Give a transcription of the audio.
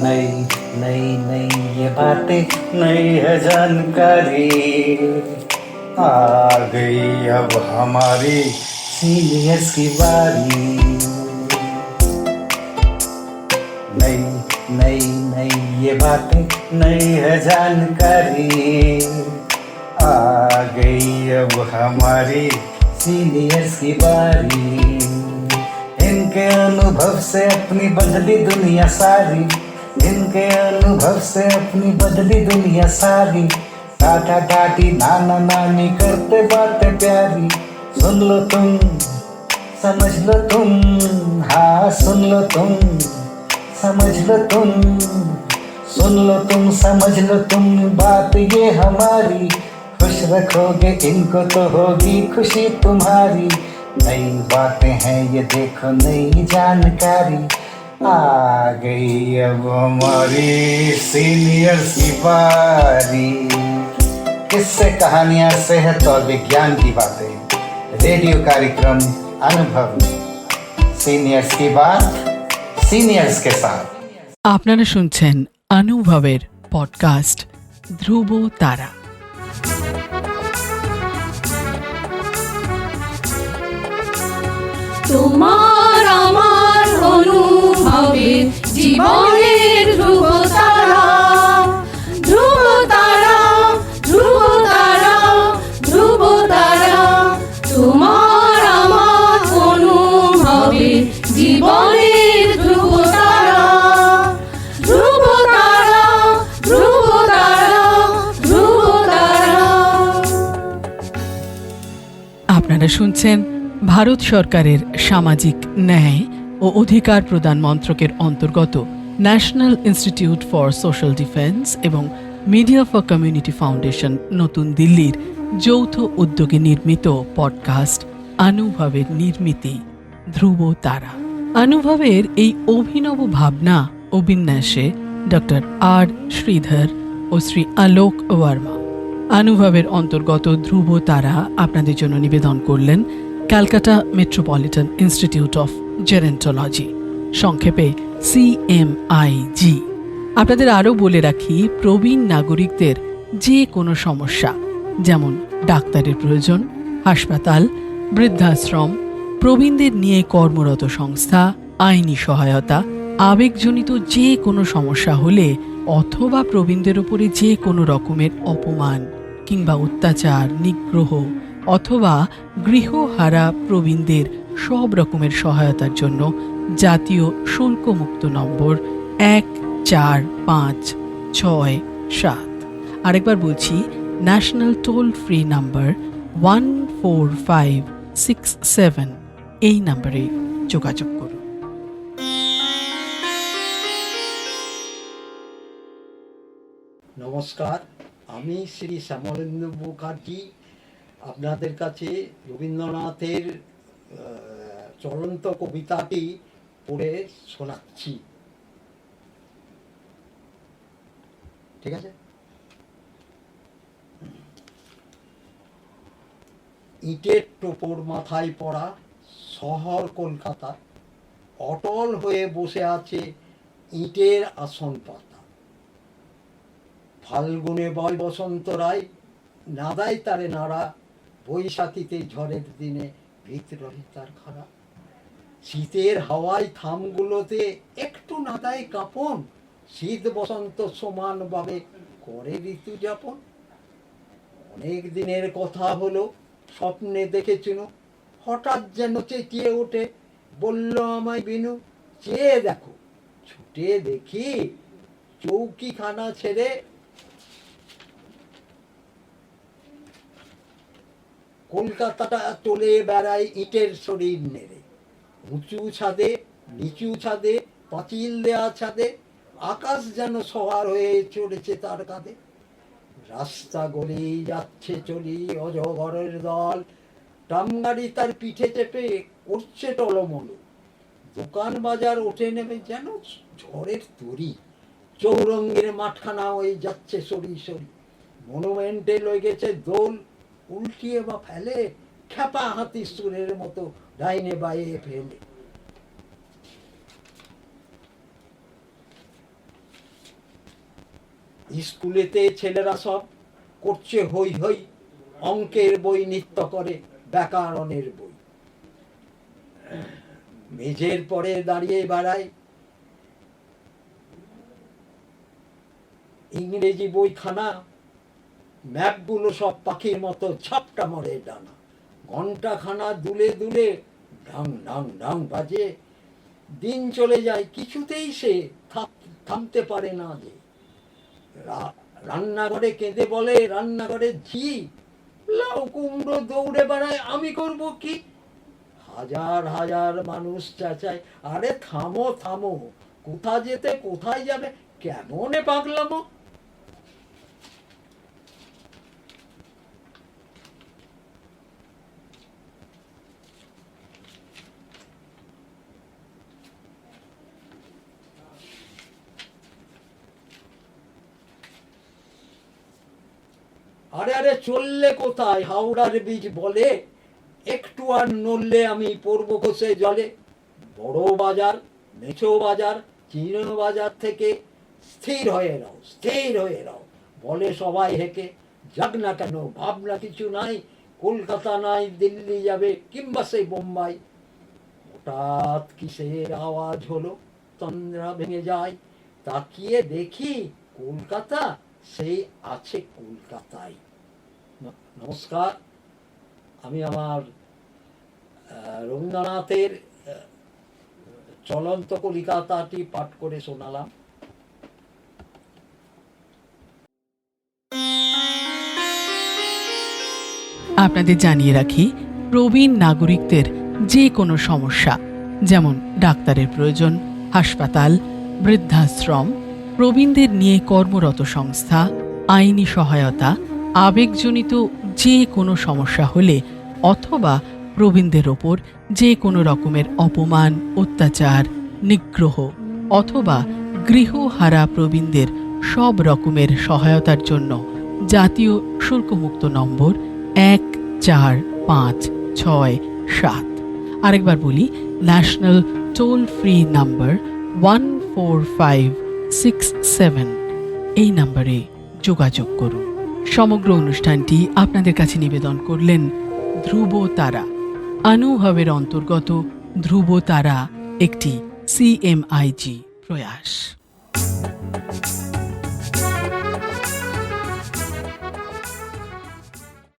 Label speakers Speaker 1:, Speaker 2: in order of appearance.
Speaker 1: नई नई नई ये बातें नई है जानकारी, आ गई अब हमारी सीनियर्स की बारी। नई नई नई ये बातें नई है जानकारी, आ गई अब हमारी सीनियर्स की बारी। इनके अनुभव से अपनी बदली दुनिया सारी, इनके अनुभव से अपनी बदली दुनिया सारी। टाटा टाटी नाना नानी करते बातें प्यारी। सुन लो तुम, समझ लो तुम, हाँ सुन लो तुम, समझ लो तुम, सुन लो तुम, समझ लो तुम, बात ये हमारी। खुश रखोगे इनको तो होगी खुशी तुम्हारी। नई बातें हैं ये देखो नई जानकारी, आ गई अब हमारी सीनियर्स की बारी। किस्से कहानियां सेहत और विज्ञान की बातें, रेडियो कार्यक्रम अनुभव में सीनियर्स की बात सीनियर्स के साथ।
Speaker 2: আপনারা শুনছেন অনুভবের পডকাস্ট ধ্রুব তারা।
Speaker 3: তোমার আমার অনুভবের জীবনের ধ্রুব তারা, ধ্রুব তারা, ধ্রুব তারা, ধ্রুব তারা। তোমার আমার অনুভবের জীবনের ধ্রুব তারা, ধ্রুব তারা, ধ্রুব তারা, ধ্রুব তারা।
Speaker 2: আপনারা শুনছেন ভারত সরকারের সামাজিক ন্যায় ও অধিকার প্রদান মন্ত্রকের অন্তর্গত national institute for social defence এবং মিডিয়া ফর কমিউনিটি ফাউন্ডেশন নতুন দিল্লির যৌথ উদ্যোগে নির্মিত পডকাস্ট অনুভবের নির্মিতি ধ্রুব তারা। অনুভবের এই অভিনব ভাবনা ও বিন্যাসে ডক্টর আর শ্রীধর ও শ্রী আলোক ওয়ার্মা। অনুভবের অন্তর্গত ধ্রুব তারা আপনাদের জন্য নিবেদন করলেন Calcutta metropolitan institute of gerontology, সংক্ষেপে CMIG। আপনাদের আরও বলে রাখি, প্রবীণ নাগরিকদের যে কোনো সমস্যা, যেমন ডাক্তারের প্রয়োজন, হাসপাতাল, বৃদ্ধাশ্রম, প্রবীণদের নিয়ে কর্মরত সংস্থা, আইনি সহায়তা, আবেগজনিত যে কোনো সমস্যা হলে অথবা প্রবীণদের উপরে যে কোনো রকমের অপমান কিংবা অত্যাচার, নিগ্রহ অথবা গৃহহারা প্রবীণদের সব রকমের সহায়তার জন্য জাতীয় শুল্কমুক্ত নম্বর 145667। আরেকবার বলছি, ন্যাশনাল টোল ফ্রি নাম্বার 14567, এই নম্বরে যোগাযোগ করুন।
Speaker 4: নমস্কার, আমি শ্রী শ্যামলেন্দু মুখার্জি আপনাদের কাছে রবীন্দ্রনাথের চলন্ত কবিতাটি পড়ে শোনাচ্ছি। ঠিক আছে? ইটের টোপর মাথায় পড়া শহর কলকাতা, অটল হয়ে বসে আছে ইটের আসন পাতা। ফাল্গুনে বয় বসন্ত রায়, নাদায় তারে নাড়া, বৈশাখীতে ঝড়ের দিনে ভিত রহে তার খাড়া। শীতের হাওয়ায় থামগুলোতে একটু নাদায় কাঁপন, শীত বসন্ত সমানভাবে করে ঋতু যাপন। অনেক দিনের কথা হলো, স্বপ্নে দেখেছিল, হঠাৎ যেন চেঁচিয়ে ওঠে, বলল আমায় বিনু, চেয়ে দেখো। ছুটে দেখি চৌকিখানা ছেড়ে কলকাতাটা চলে বেড়ায় ইটের শরীর নেড়ে। উঁচু ছাদে, নিচু ছাদে, পাঁচিল দেয়া ছাদে, আকাশ যেন সওয়ার হয়ে চলেছে তার কাঁধে। রাস্তা গলেই যাচ্ছে চলি অজগরের দল, ট্রামগাড়ি তার পিঠে চেপে করছে টলমলো। দোকান বাজার ওঠে নেমে যেন ঝড়ের তরি, চৌরঙ্গের মাঠখানা ওই যাচ্ছে সরি সরি। মনুমেন্টে লেগেছে দোল, উল্টিয়ে বা ফেলে, খ্যাপা হাতি সুরের মতো ডাইনে বাইরে ফেলে। স্কুলেতে ছেলেরা সব করছে হই হই, অঙ্কের বই নিত্য করে, ব্যাকরণের বই। মেঝের পরে দাঁড়িয়ে বেড়ায় ইংরেজি বইখানা, ম্যাপগুলো সব পাখির মতো ঝাপটা মরে ডানা, ঘন্টাখানা দুলে দুলে ঢাং ঢাং ঢাং বাজে। দিন চলে যায়, কিছুতেই সে থামতে পারে না যে। রান্নাঘরে কেঁদে বলে রান্নাঘরে ঝি, লাউ কুমড়ো দৌড়ে বেড়ায়, আমি করব কি? হাজার হাজার মানুষ চেঁচায়, আরে থামো থামো, কোথা যেতে কোথায় যাবে, কেমনে পাগলামো। আরে আরে চললে কোথায়, হাওড়ার বীজ বলে, একটু আর নড়লে আমি পড়বো খসে জলে। বড় বাজার, মেছো বাজার, চিন বাজার থেকে স্থির হয়ে নাও, স্থির হয়ে নাও, বলে সবাই হেঁকে। যাক না কেন, ভাবনা কিছু নাই, কলকাতা নাই দিল্লি যাবে, কিংবা সেই বোম্বাই। হঠাৎ কিসের আওয়াজ হলো, তন্দ্রা ভেঙে যায়, তাকিয়ে দেখি কলকাতা সেই আছে কলকাতায়। নমস্কার, আমি আমার রবীন্দ্রনাথের চলন্ত কলিকাতাটি পাঠ করে শোনালাম।
Speaker 2: আপনাদের জানিয়ে রাখি, প্রবীণ নাগরিকদের যে কোনো সমস্যা, যেমন ডাক্তারের প্রয়োজন, হাসপাতাল, বৃদ্ধাশ্রম, প্রবীণদের নিয়ে কর্মরত সংস্থা, আইনি সহায়তা, আবেগজনিত যে কোনো সমস্যা হলে, অথবা প্রবীণদের ওপর যে কোনো রকমের অপমান, অত্যাচার, নিগ্রহ অথবা গৃহহারা প্রবীণদের সব রকমের সহায়তার জন্য জাতীয় শুল্কমুক্ত নম্বর 145667। আরেকবার বলি, ন্যাশনাল টোল ফ্রি নাম্বার 14567। এই নম্বরে যোগাযোগ করুন। সমগ্র অনুষ্ঠানটি আপনাদের কাছে নিবেদন করলেন ধ্রুব তারা। অনুভবের অন্তর্গত ধ্রুব তারা একটি CMIG প্রয়াস।